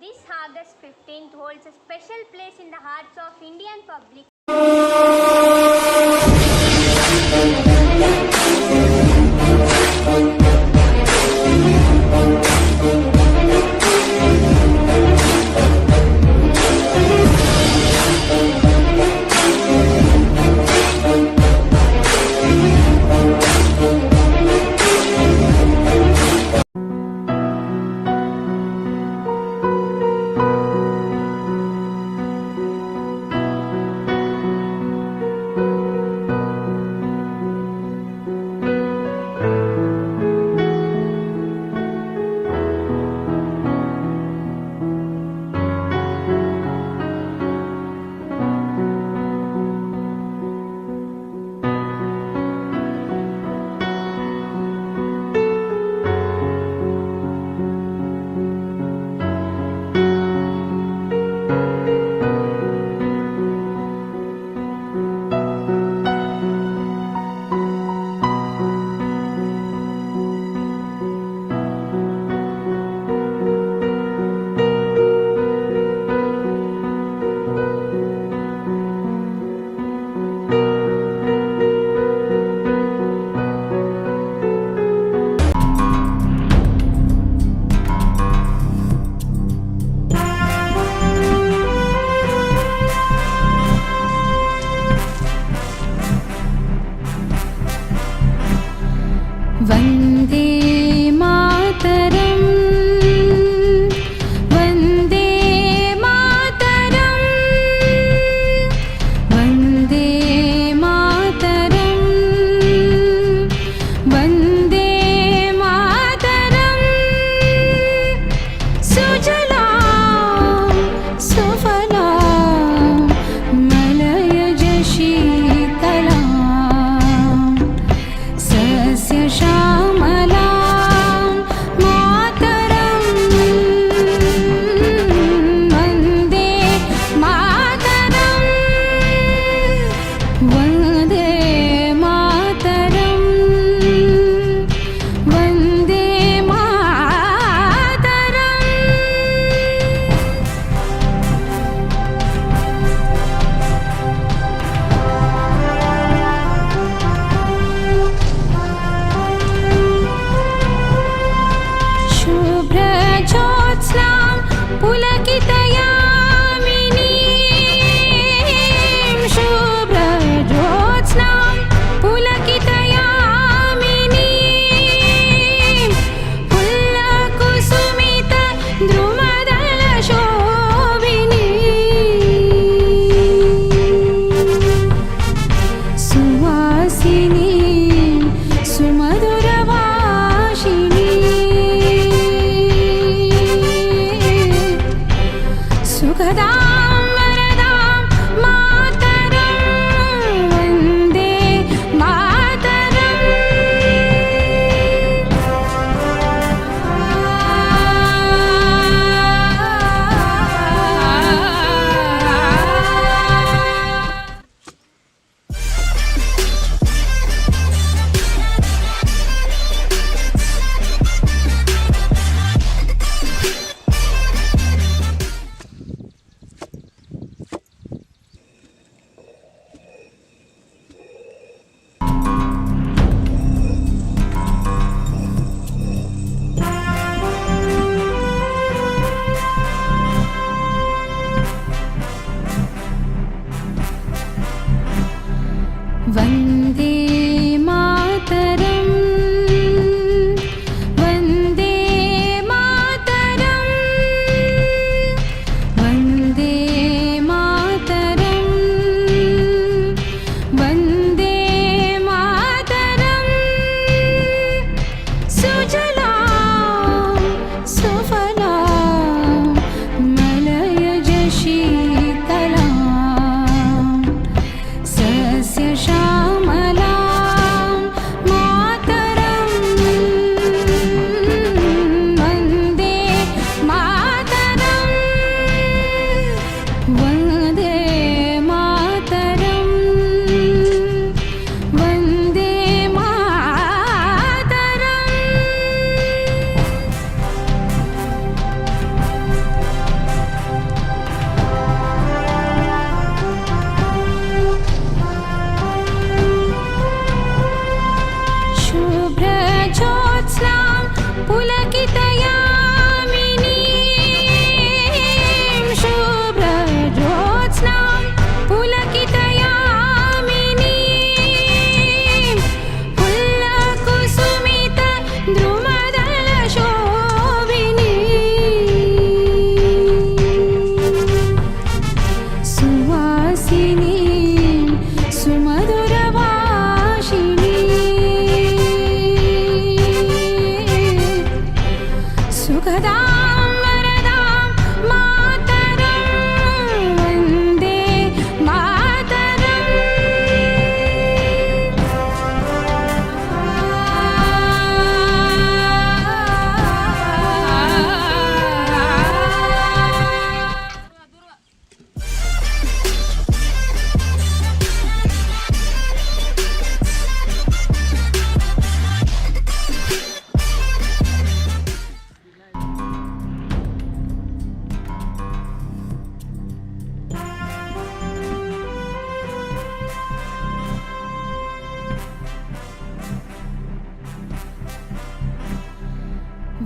This August 15th holds a special place in the hearts of Indian public. Vande Mataram Vande Mataram Vande Mataram Vande Mataram सुजलां सुफलां मलयज शीतलां सस्यश्यामलां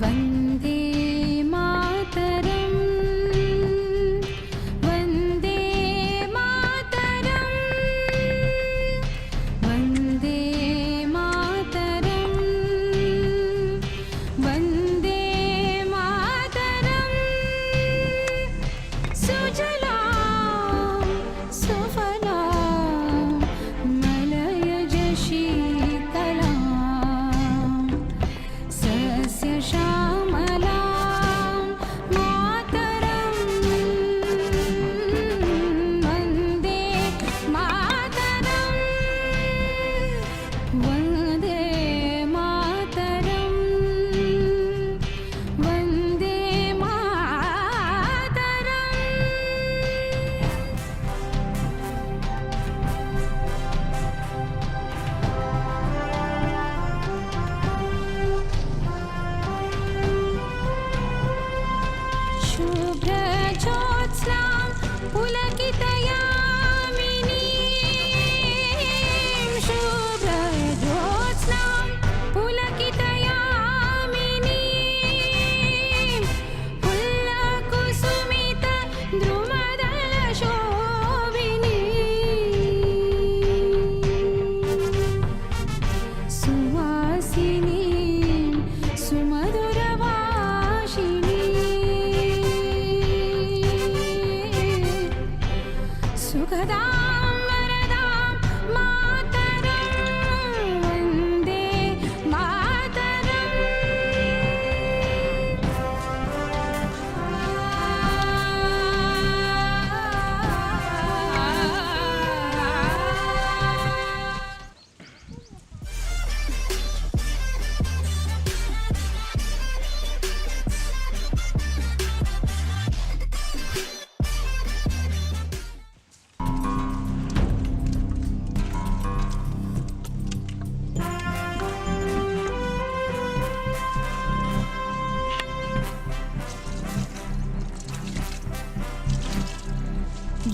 वन्दे मातरम् वन्दे मातरम् वन्दे मातरम् वन्दे मातरम् सुजलां सुफलां मलयज शीतलां सस्यश्यामलां मातरं वन्दे मातरं वन्दे मातरं वन्दे मातरम् शुभ्रज्योत्स्नां पुलकितयामिनीं शुभ्रज्योत्स्नां पुलकितयामिनीं पुल्लकुसुमितद्रुमदलशोभिनीं सुवासिनीं सुमधुरवासिनीं सुखदां वरदां मातरं वन्दे मातरम्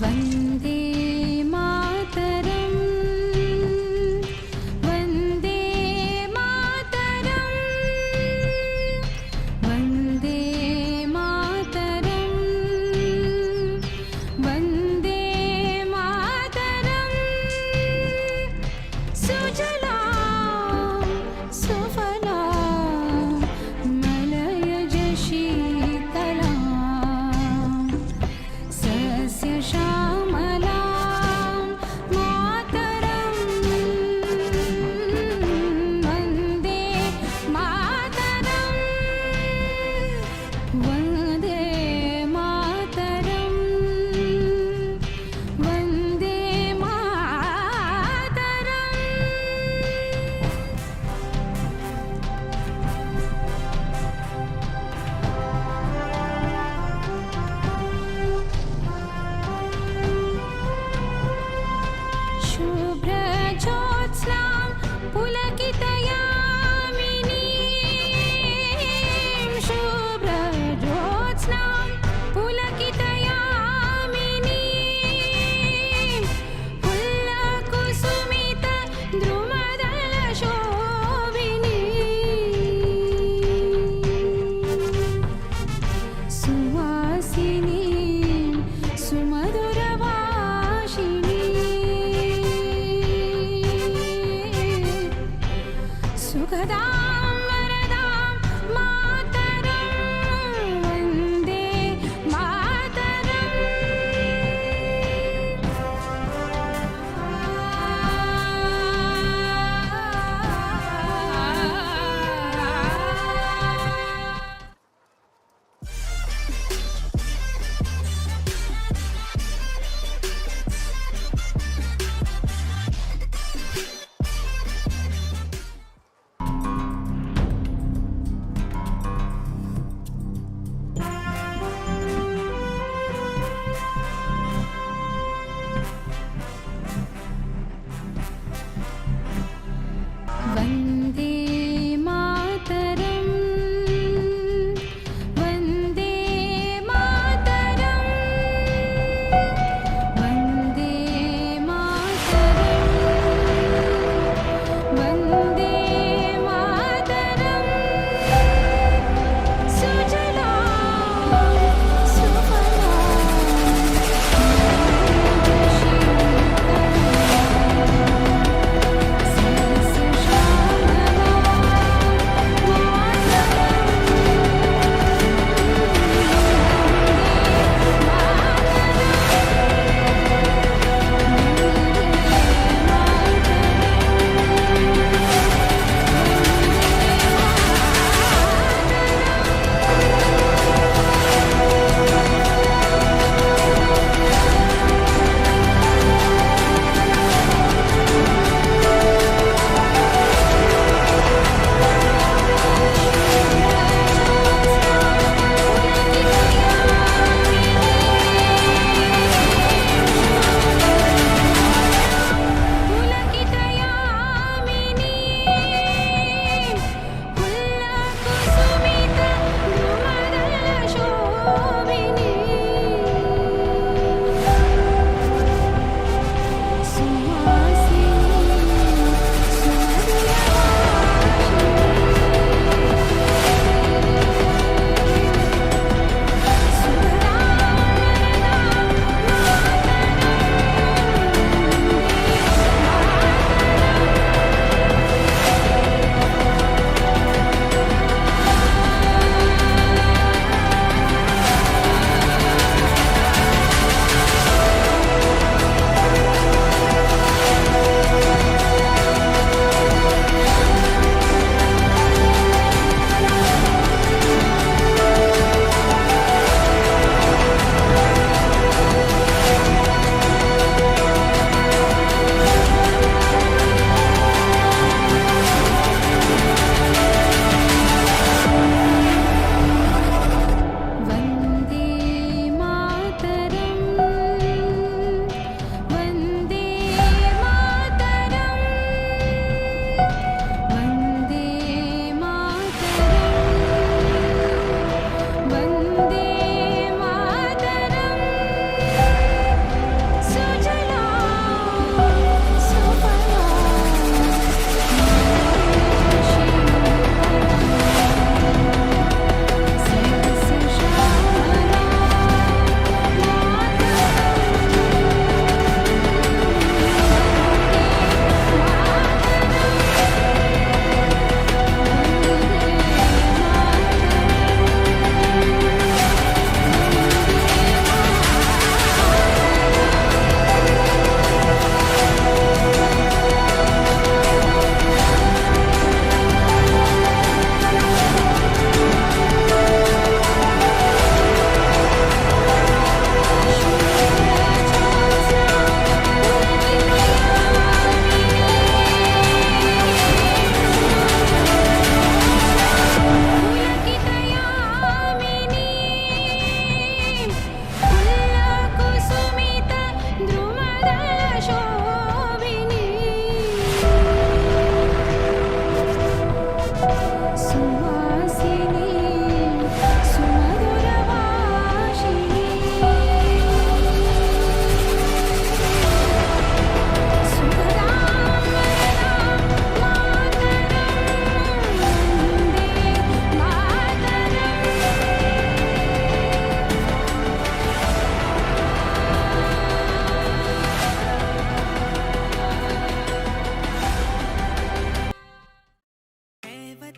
वन्दे मातरम् वन्दे मातरम् वन्दे मातरम् वन्दे मातरम् सुजलां सुफलां मलयज शीतलां सस्यश्यामलां मातरं वन्दे मातरं वन्दे मातरं वन्दे मातरम् शुभ्रज्योत्स्नां पुलकितयामिनीं शुभ्रज्योत्स्नां पुलकितयामिनीं पुल्लकुसुमितद्रुमदलशोभिनीं सुवासिनीं सुमधुरवासिनीं सुखदां वरदां मातरं Vande Mataram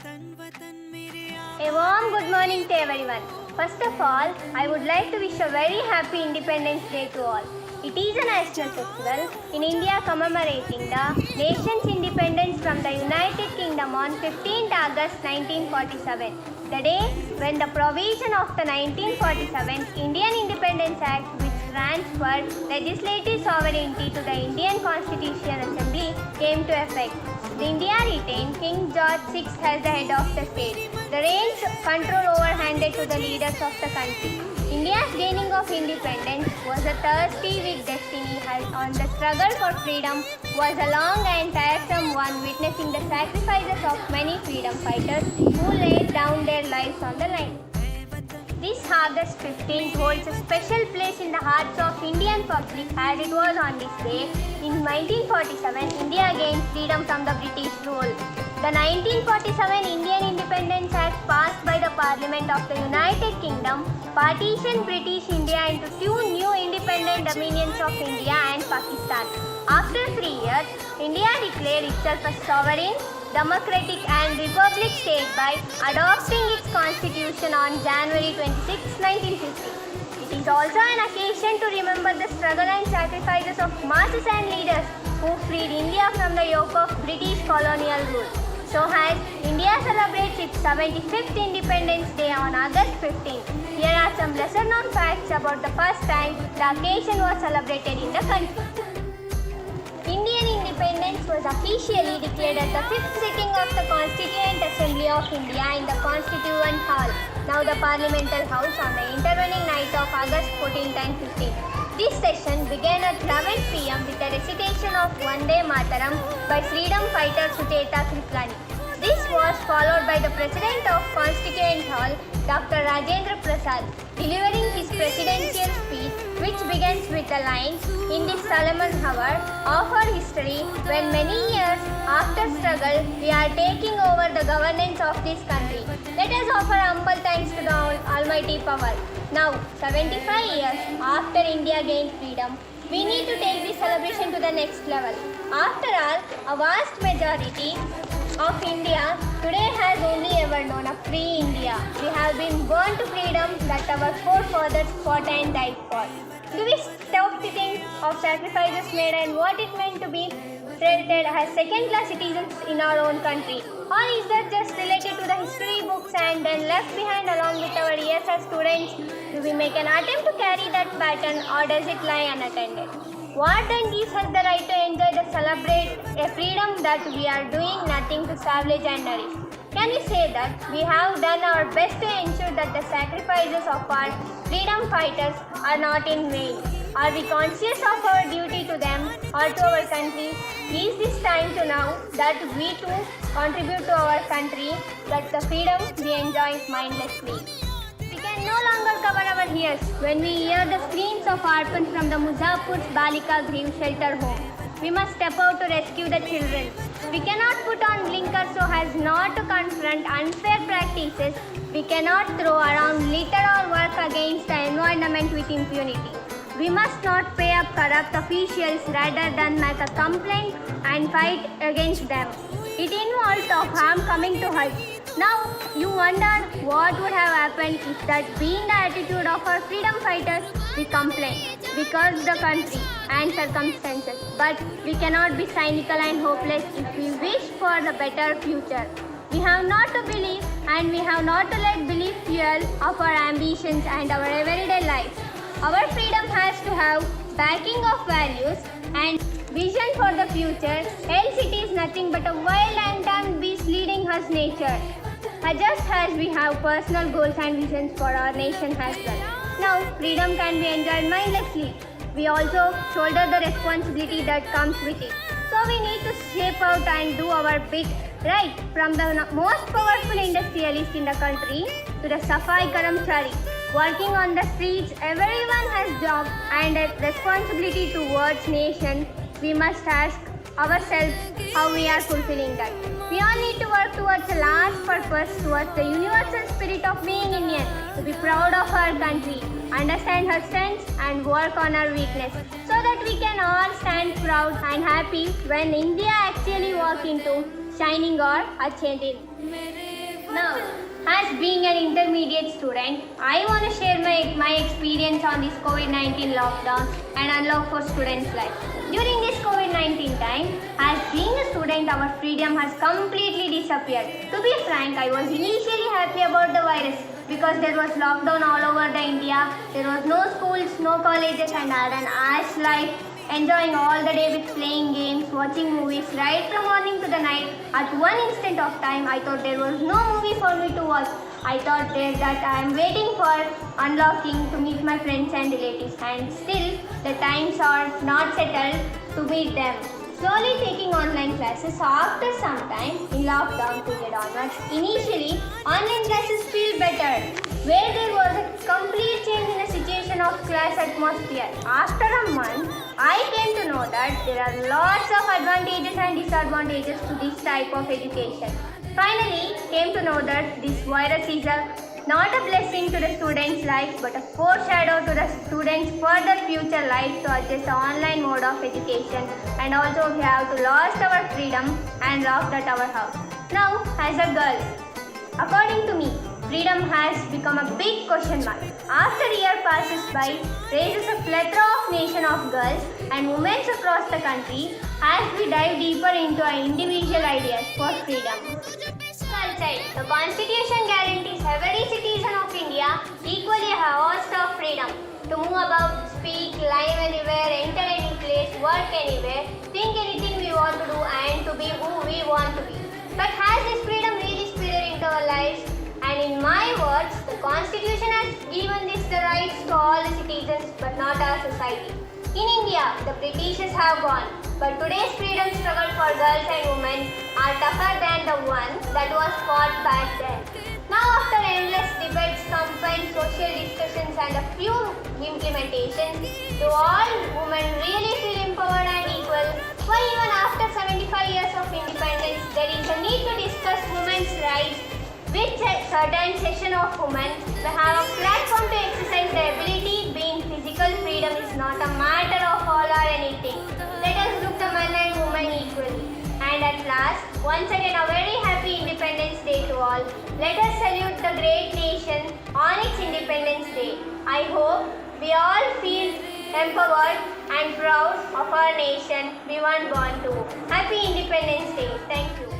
A warm good morning to everyone. First of all, I would like to wish a very happy Independence Day to all. It is a national festival in India commemorating the nation's independence from the United Kingdom on 15th August 1947, the day when the provision of the 1947 Indian Independence Act, which transferred legislative sovereignty to the Indian Constitutional Assembly, came to effect. India retained King George VI as the head of the state. The reins control overhanded to the leaders of the country. India's gaining of independence was a thirsty with destiny, on the struggle for freedom was a long and tiresome one, witnessing the sacrifices of many freedom fighters who laid down their lives on the line. This August 15th holds a special place in the hearts of Indian public, as it was on this day in 1947 India gained freedom from the British rule. The 1947 Indian Independence Act, passed by the Parliament of the United Kingdom, partitioned British India into two new independent dominions of India and Pakistan. After 3 years, India declared itself a sovereign, democratic and republic state by adopting its constitution on January 26, 1950. It is also an occasion to remember the struggle and sacrifices of masses and leaders who freed India from the yoke of British colonial rule. So as India celebrates its 75th Independence Day on August 15th, here are some lesser known facts about the first time the occasion was celebrated in the country. Indian independence was officially declared at the 5th sitting of the Constituent Assembly of India in the Constituent Hall, now the Parliamental House, on the intervening night of August 14th and 15th. This session began at 11 p.m. with a recitation of Vande Mataram by freedom fighter Sucheta Kriplani. This was followed by the President of Constituent Hall, Dr. Rajendra Prasad, delivering his presidential speech, which begins with the lines, "In this solemn hour of our history, when many years after struggle we are taking over the governance of this country, let us offer humble thanks to the Almighty Power. Now, 75 years after India gained freedom, we need to take this celebration to the next level. After all, a vast majority of India today has only ever known a free India. We have been born to freedom that our forefathers fought and died for. Do we stop to think of sacrifices made and what it meant to be treated as second-class citizens in our own country? Or is that just related to the history books and then left behind along with our years as students? Do we make an attempt to carry that baton or does it lie unattended? What then gives us the right to enjoy and celebrate a freedom that we are doing nothing to salvage and nourish? Can we say that we have done our best to ensure that the sacrifices of our freedom fighters are not in vain? Are we conscious of our duty to them or to our country? Is this time to know that we too contribute to our country, that the freedom we enjoy mindlessly? We can no longer cover our ears when we hear the screams of orphans from the Muzaffar's Balika Grieve Shelter home. We must step out to rescue the children. We cannot put on blinkers so as not to confront unfair practices. We cannot throw around litter or work against the environment with impunity. We must not pay up corrupt officials rather than make a complaint and fight against them. It involves of harm coming to us. Now, you wonder what would have happened if that being the attitude of our freedom fighters, we complain. We curse the country and circumstances, but we cannot be cynical and hopeless if we wish for the better future. We have not to believe and we have not to let belief fuel of our ambitions and our everyday lives. Our freedom has to have backing of values and vision for the future, else it is nothing but a wild and dumb beast leading us nature. Just as we have personal goals and visions for our nation as well. Now, freedom can be enjoyed mindlessly. We also shoulder the responsibility that comes with it. So we need to shape out and do our bit, right? From the most powerful industrialist in the country to the Safai Karamchari. Working on the streets, everyone has job and a responsibility towards nation. We must ask ourselves how we are fulfilling that. We all need to work towards a large purpose, towards the universal spirit of being Indian, to be proud of our country, understand her strengths and work on our weakness, so that we can all stand proud and happy when India actually walk into shining or achieving. Now, as being an intermediate student, I want to share my experience on this COVID-19 lockdown and unlock for students' life. During this COVID-19 time, as being a student, our freedom has completely disappeared. To be frank, I was initially happy about the virus because there was lockdown all over the India. There was no schools, no colleges, and I had an ash life, enjoying all the day with playing games, watching movies right from morning to the night. At one instant of time, I thought there was no movie for me to watch. I thought that I am waiting for unlocking to meet my friends and relatives, and still the times are not settled to meet them. Slowly taking online classes after some time in lockdown period onwards. Initially, online classes feel better, where there was a complete change in the situation of class atmosphere. After a month, I came to know that there are lots of advantages and disadvantages to this type of education. Finally, came to know that this virus is not a blessing to the student's life but a foreshadow to the student's further future life to adjust the online mode of education, and also we have to lost our freedom and locked at our house. Now, as a girl, according to me, freedom has become a big question mark. After year passes by, raises a plethora of nation of girls and women across the country as we dive deeper into our individual ideas for freedom. Outside, the Constitution guarantees every citizen of India equally a host of freedom to move about, speak, live anywhere, enter any place, work anywhere, think anything we want to do, and to be who we want to be. But has this freedom really spilled into our lives? And in my words, the Constitution has given this the rights to all the citizens but not our society. In India, the Britishers have gone, but today's freedom struggle for girls and women are tougher than the one that was fought back then. Now, after endless debates, campaigns, social discussions and a few implementations, do all women really feel empowered and equal? Why even after 75 years of independence, there is a need to discuss women's rights, which a certain section of women may have a platform to exercise their ability. Being physical freedom is not a matter of all or anything. Let us look the men and women equally. And at last, once again a very happy Independence Day to all. Let us salute the great nation on its Independence Day. I hope we all feel empowered and proud of our nation we were born to. Happy Independence Day. Thank you.